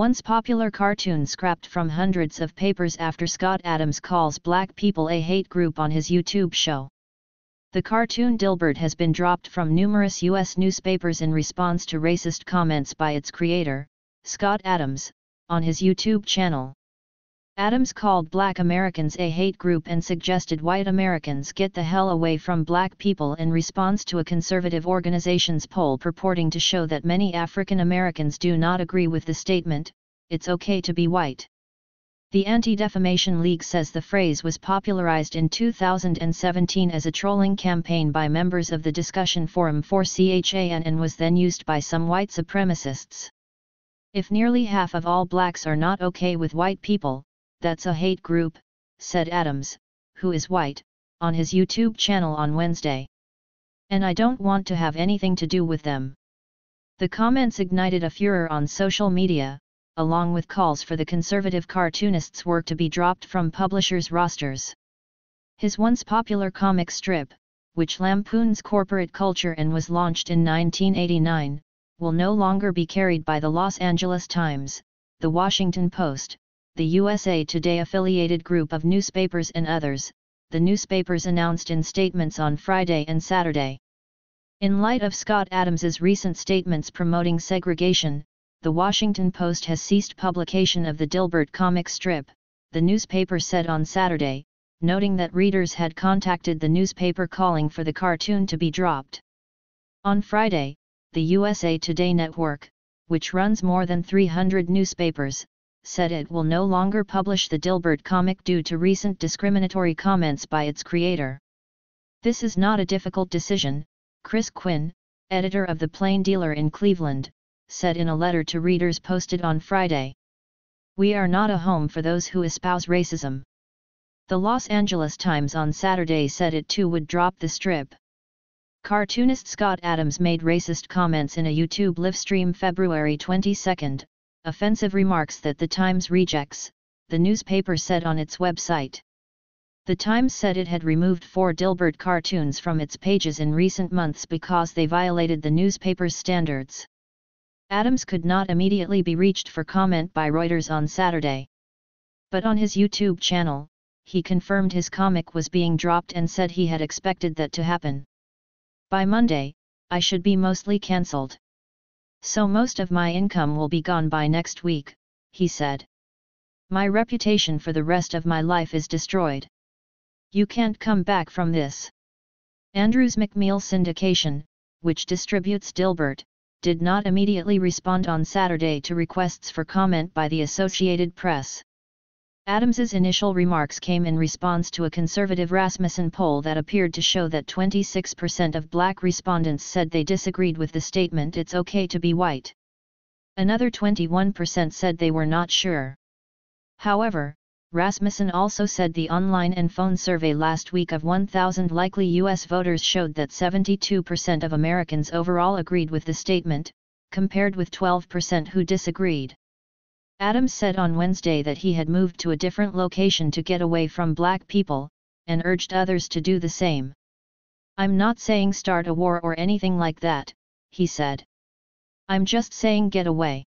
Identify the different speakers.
Speaker 1: Once popular cartoon scrapped from hundreds of papers after Scott Adams calls black people a hate group on his YouTube show. The cartoon Dilbert has been dropped from numerous U.S. newspapers in response to racist comments by its creator, Scott Adams, on his YouTube channel. Adams called black Americans a hate group and suggested white Americans get the hell away from black people in response to a conservative organization's poll purporting to show that many African Americans do not agree with the statement, "It's okay to be white." The Anti-Defamation League says the phrase was popularized in 2017 as a trolling campaign by members of the discussion forum for CHAN and was then used by some white supremacists. "If nearly half of all blacks are not okay with white people, that's a hate group," said Adams, who is white, on his YouTube channel on Wednesday. "And I don't want to have anything to do with them." The comments ignited a furor on social media, along with calls for the conservative cartoonist's work to be dropped from publishers' rosters. His once popular comic strip, which lampoons corporate culture and was launched in 1989, will no longer be carried by the Los Angeles Times, the Washington Post, the USA Today-affiliated group of newspapers and others, the newspapers announced in statements on Friday and Saturday. In light of Scott Adams's recent statements promoting segregation, the Washington Post has ceased publication of the Dilbert comic strip, the newspaper said on Saturday, noting that readers had contacted the newspaper calling for the cartoon to be dropped. On Friday, the USA Today network, which runs more than 300 newspapers, said it will no longer publish the Dilbert comic due to recent discriminatory comments by its creator. "This is not a difficult decision," Chris Quinn, editor of The Plain Dealer in Cleveland, said in a letter to readers posted on Friday. "We are not a home for those who espouse racism." The Los Angeles Times on Saturday said it too would drop the strip. Cartoonist Scott Adams made racist comments in a YouTube livestream February 22, offensive remarks that the Times rejects, the newspaper said on its website. The Times said it had removed 4 Dilbert cartoons from its pages in recent months because they violated the newspaper's standards. Adams could not immediately be reached for comment by Reuters on Saturday. But on his YouTube channel, he confirmed his comic was being dropped and said he had expected that to happen. "By Monday, I should be mostly cancelled. So most of my income will be gone by next week," he said. "My reputation for the rest of my life is destroyed. You can't come back from this." Andrews McMeel Syndication, which distributes Dilbert, did not immediately respond on Saturday to requests for comment by the Associated Press. Adams's initial remarks came in response to a conservative Rasmussen poll that appeared to show that 26% of black respondents said they disagreed with the statement "It's okay to be white." Another 21% said they were not sure. However, Rasmussen also said the online and phone survey last week of 1,000 likely U.S. voters showed that 72% of Americans overall agreed with the statement, compared with 12% who disagreed. Adams said on Wednesday that he had moved to a different location to get away from black people, and urged others to do the same. "I'm not saying start a war or anything like that," he said. "I'm just saying get away.